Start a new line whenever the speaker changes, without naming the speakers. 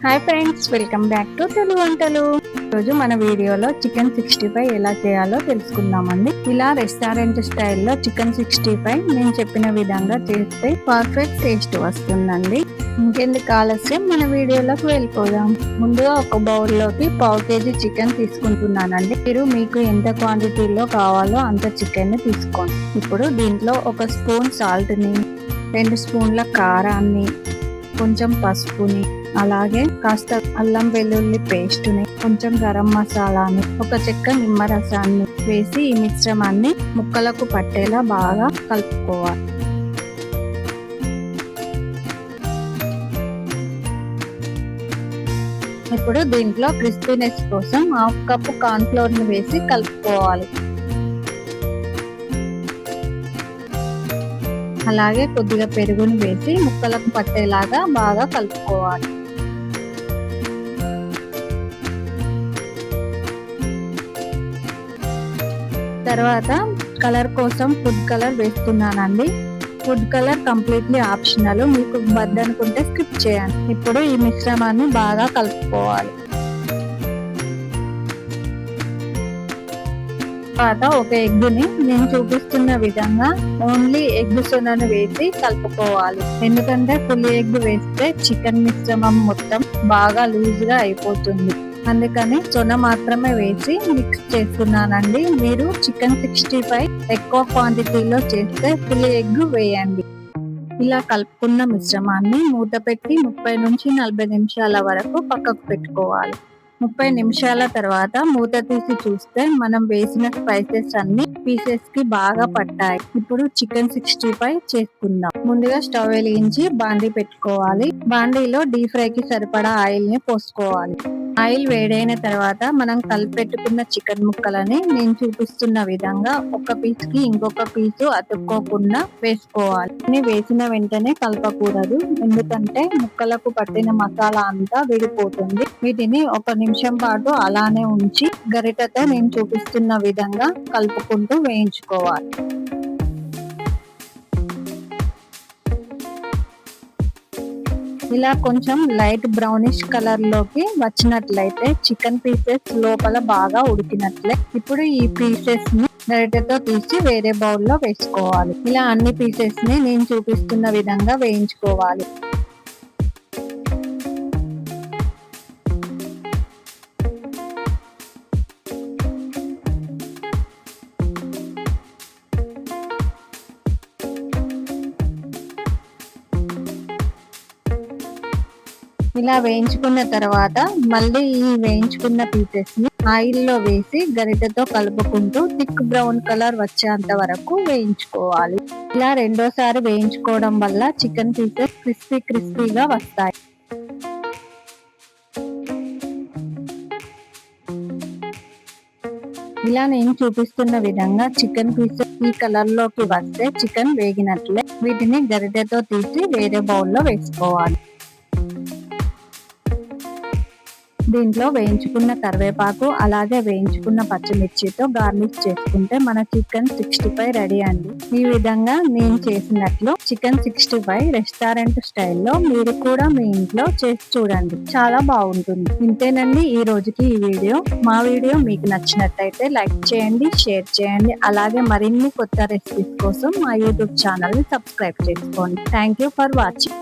Hi friends, welcome back to Telugu వంటలు. రోజు మన వీడియోలో చికెన్ 65 ఎలా చేయాలో తెలుసుకుందామండి. ఇలా రెస్టారెంట్ స్టైల్లో చికెన్ 65 నేను చెప్పిన విధంగా చేస్తే పర్ఫెక్ట్ టేస్ట్ వస్తుందండి. ఇంకెందుకు ఆలస్యం, మన వీడియోలోకి వెళ్ళిపోదాం. ముందుగా ఒక బౌల్లోకి 1/2 kg చికెన్ తీసుకుంటున్నానండి. మీరు మీకు ఎంత క్వాంటిటీలో కావాలో అంత చికెన్ తీసుకోండి. ఇప్పుడు దీంట్లో 1 స్పూన్ సాల్ట్ని, 2 స్పూన్ల కారాన్ని, కొంచెం పసుపుని, అలాగే కాస్త అల్లం వెల్లుల్లి పేస్ట్ని, కొంచెం గరం మసాలాని, 1 చెక్క నిమ్మరసాన్ని వేసి ఈ మిశ్రమాన్ని ముక్కలకు పట్టేలా బాగా కలుపుకోవాలి. ఇప్పుడు దీంట్లో క్రిస్పీనెస్ కోసం 1/2 కప్పు కార్న్ ఫ్లోర్ ని వేసి కలుపుకోవాలి. అలాగే కొద్దిగా పెరుగుని వేసి ముక్కలకు పట్టేలాగా బాగా కలుపుకోవాలి. తర్వాత కలర్ కోసం ఫుడ్ కలర్ వేస్తున్నానండి. ఫుడ్ కలర్ కంప్లీట్లీ ఆప్షనల్, మీకు వద్దనుకుంటే స్కిప్ చేయండి. ఇప్పుడు ఈ మిశ్రమాన్ని బాగా కలుపుకోవాలి. తర్వాత 1 ఎగ్ని నేను చూపిస్తున్న విధంగా ఓన్లీ ఎగ్ సొనను వేసి కలుపుకోవాలి. ఎందుకంటే ఫుల్ ఎగ్ వేస్తే చికెన్ మిశ్రమం మొత్తం బాగా లూజ్ గా అయిపోతుంది. అందుకని సొన మాత్రమే వేసి మిక్స్ చేస్తున్నానండి. మీరు చికెన్ 65 ఎక్కువ క్వాంటిటీలో చేస్తే ఫుల్ ఎగ్ వేయండి. ఇలా కలుపుకున్న మిశ్రమాన్ని మూత పెట్టి 30 నుంచి 40 నిమిషాల వరకు పక్కకు పెట్టుకోవాలి. 30 నిమిషాల తర్వాత మూత తీసి చూస్తే మనం వేసిన స్పైసెస్ అన్ని పీసెస్ కి బాగా పట్టాయి. ఇప్పుడు చికెన్ 65 చేసుకుందాం. ముందుగా స్టవ్ వెలిగించి బాండీ పెట్టుకోవాలి. బాండీలో డీప్ ఫ్రై కి సరిపడా ఆయిల్ ని పోసుకోవాలి. ఆయిల్ వేడైన తర్వాత మనం కలిపెట్టుకున్న చికెన్ ముక్కలని నేను చూపిస్తున్న విధంగా ఒక పీస్ కి ఇంకొక పీసు అతుక్కోకుండా వేసుకోవాలి. వేసిన వెంటనే కలపకూడదు, ఎందుకంటే ముక్కలకు పట్టిన మసాలా అంతా విడిపోతుంది. వీటిని 1 నిమిషం పాటు అలానే ఉంచి గరిటెతో నేను చూపిస్తున్న విధంగా కలుపుకుంటూ వేయించుకోవాలి. ఇలా కొంచెం లైట్ బ్రౌనిష్ కలర్ లోకి వచ్చినట్లయితే చికెన్ పీసెస్ లోపల బాగా ఉడికినట్లే. ఇప్పుడు ఈ పీసెస్ ని గరిటెతో తీసి వేరే బౌల్లో వేసుకోవాలి. ఇలా అన్ని పీసెస్ ని నేను చూపిస్తున్న విధంగా వేయించుకోవాలి. ఇలా వేయించుకున్న తర్వాత మళ్ళీ ఈ వేయించుకున్న పీసెస్ ని ఆయిల్ లో వేసి గరిటెతో కలుపుకుంటూ థిక్ బ్రౌన్ కలర్ వచ్చేంత వరకు వేయించుకోవాలి. ఇలా రెండోసారి వేయించుకోవడం వల్ల చికెన్ పీసెస్ క్రిస్పీగా వస్తాయి. ఇలా నేను చూపిస్తున్న విధంగా చికెన్ పీసెస్ ఈ కలర్ లోకి వస్తే చికెన్ వేగినట్లే. వీటిని గరిటెతో తీసి వేరే బౌల్లో వేసుకోవాలి. దీంట్లో వేయించుకున్న కరివేపాకు, అలాగే వేయించుకున్న పచ్చిమిర్చితో గార్నిష్ చేసుకుంటే మన చికెన్ 65 రెడీ అండి. ఈ విధంగా నేను చేసినట్లు చికెన్ 65 రెస్టారెంట్ స్టైల్లో మీరు కూడా మీ ఇంట్లో చేసి చూడండి, చాలా బాగుంటుంది. ఇంతేనండి ఈ రోజుకి ఈ వీడియో. మా వీడియో మీకు నచ్చినట్టయితే లైక్ చేయండి, షేర్ చేయండి. అలాగే మరిన్ని కొత్త రెసిపీస్ కోసం మా యూట్యూబ్ ఛానల్ ని సబ్స్క్రైబ్ చేసుకోండి. Thank you for watching.